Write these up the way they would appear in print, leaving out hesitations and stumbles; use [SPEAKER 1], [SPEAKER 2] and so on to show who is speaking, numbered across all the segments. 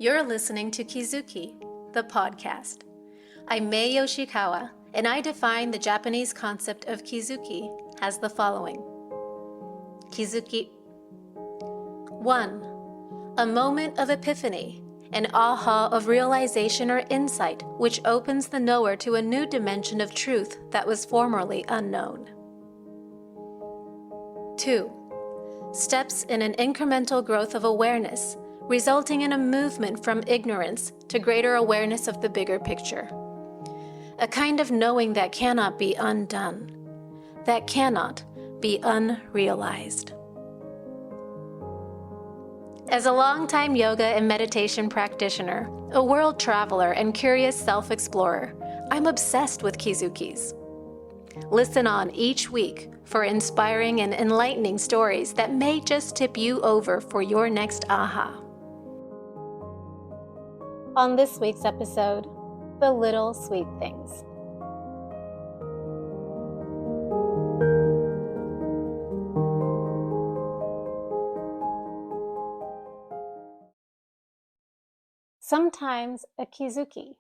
[SPEAKER 1] You're listening to Kizuki, the podcast. I'm Mae Yoshikawa, and I define the Japanese concept of kizuki as the following. Kizuki 1. A moment of epiphany, an aha of realization or insight which opens the knower to a new dimension of truth that was formerly unknown. 2. Steps in an incremental growth of awareness, resulting in a movement from ignorance to greater awareness of the bigger picture. A kind of knowing that cannot be undone, that cannot be unrealized. As a longtime yoga and meditation practitioner, a world traveler, and curious self-explorer, I'm obsessed with kizukis. Listen on each week for inspiring and enlightening stories that may just tip you over for your next aha. On this week's episode, The Little Sweet Things. Sometimes a kizuki,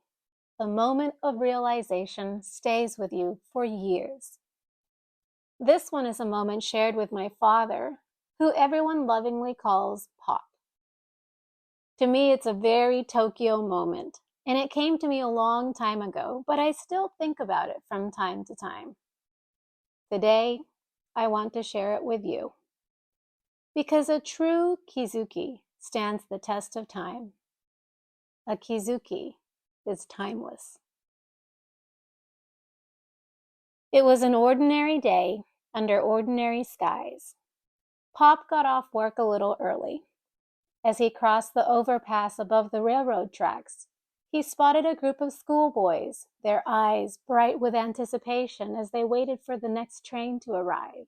[SPEAKER 1] a moment of realization, stays with you for years. This one is a moment shared with my father, who everyone lovingly calls Pop. To me, it's a very Tokyo moment, and it came to me a long time ago, but I still think about it from time to time. Today, I want to share it with you, because a true kizuki stands the test of time. A kizuki is timeless. It was an ordinary day under ordinary skies. Pop got off work a little early. As he crossed the overpass above the railroad tracks, he spotted a group of schoolboys, their eyes bright with anticipation as they waited for the next train to arrive.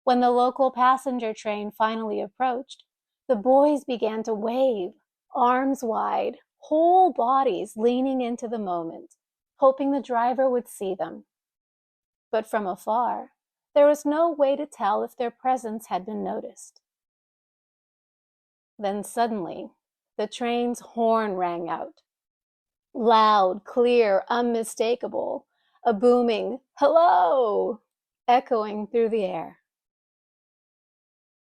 [SPEAKER 1] When the local passenger train finally approached, the boys began to wave, arms wide, whole bodies leaning into the moment, hoping the driver would see them. But from afar, there was no way to tell if their presence had been noticed. Then suddenly, the train's horn rang out. Loud, clear, unmistakable, a booming "hello" echoing through the air.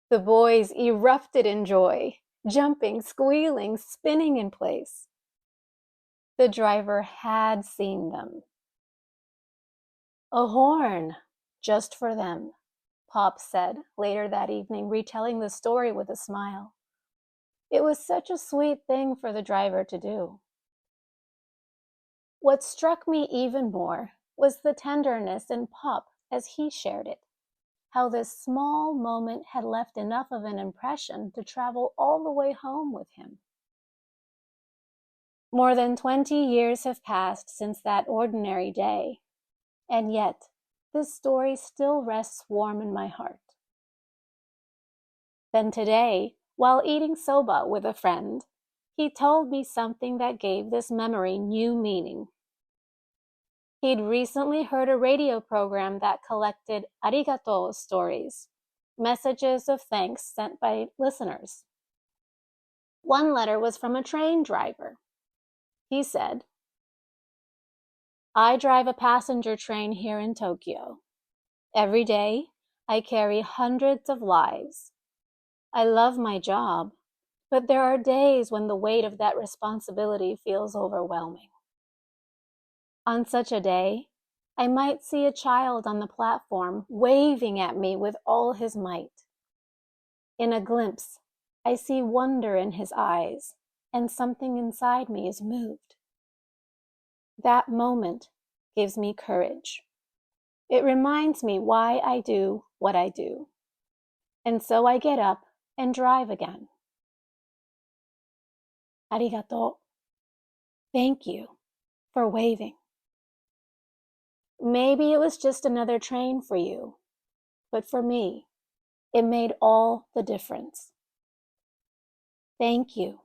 [SPEAKER 1] The boys erupted in joy, jumping, squealing, spinning in place. The driver had seen them. "A horn, just for them," Pop said later that evening, retelling the story with a smile. It was such a sweet thing for the driver to do. What struck me even more was the tenderness in Pop as he shared it, how this small moment had left enough of an impression to travel all the way home with him. More than 20 years have passed since that ordinary day, and yet this story still rests warm in my heart. Then today, while eating soba with a friend, he told me something that gave this memory new meaning. He'd recently heard a radio program that collected arigato stories, messages of thanks sent by listeners. One letter was from a train driver. He said, "I drive a passenger train here in Tokyo. Every day, I carry hundreds of lives. I love my job, but there are days when the weight of that responsibility feels overwhelming. On such a day, I might see a child on the platform waving at me with all his might. In a glimpse, I see wonder in his eyes, and something inside me is moved. That moment gives me courage. It reminds me why I do what I do. And so I get up and drive again. Arigato. Thank you for waving." Maybe it was just another train for you, but for me, it made all the difference. Thank you,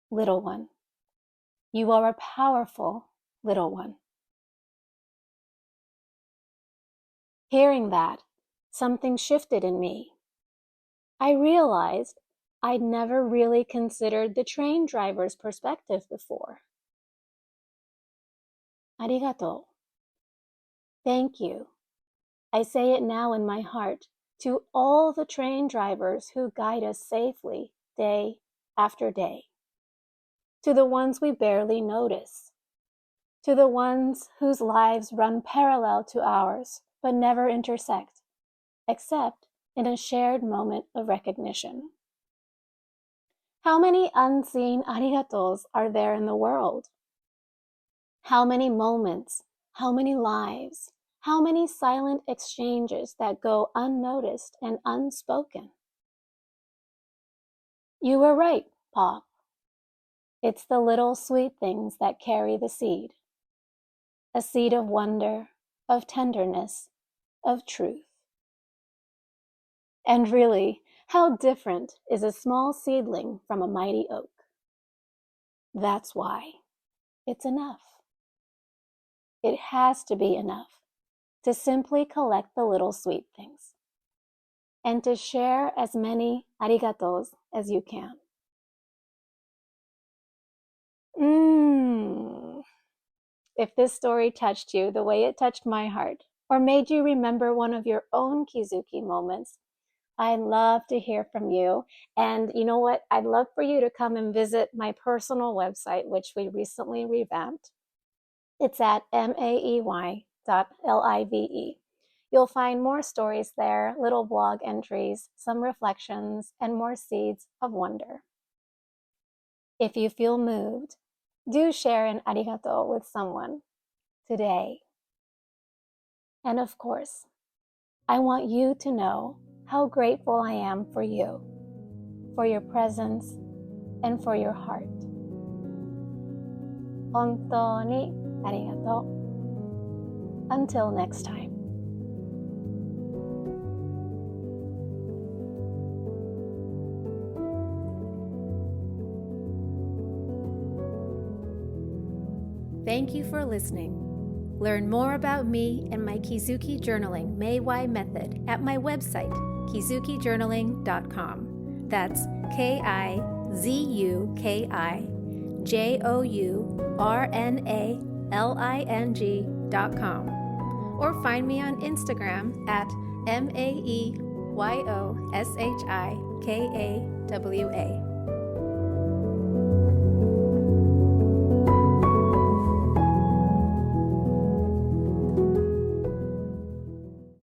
[SPEAKER 1] little one. You are a powerful little one. Hearing that, something shifted in me. I realized I'd never really considered the train driver's perspective before. Arigato. Thank you. I say it now in my heart to all the train drivers who guide us safely day after day. To the ones we barely notice. To the ones whose lives run parallel to ours but never intersect, except in a shared moment of recognition. How many unseen arigatos are there in the world? How many moments, how many lives, how many silent exchanges that go unnoticed and unspoken? You were right, Pop. It's the little sweet things that carry the seed. A seed of wonder, of tenderness, of truth. And really, how different is a small seedling from a mighty oak? That's why it's enough. It has to be enough to simply collect the little sweet things and to share as many arigatos as you can. If this story touched you the way it touched my heart, or made you remember one of your own kizuki moments, I'd love to hear from you. And you know what? I'd love for you to come and visit my personal website, which we recently revamped. It's at maey.live. You'll find more stories there, little blog entries, some reflections, and more seeds of wonder. If you feel moved, do share an arigato with someone today. And of course, I want you to know how grateful I am for you, for your presence, and for your heart. Hontou ni arigato. Until next time. Thank you for listening. Learn more about me and my Kizuki journaling Mei method at my website, kizukijournaling.com. That's KIZUKIJOURNALING.com. Or find me on Instagram at MAEYOSHIKAWA.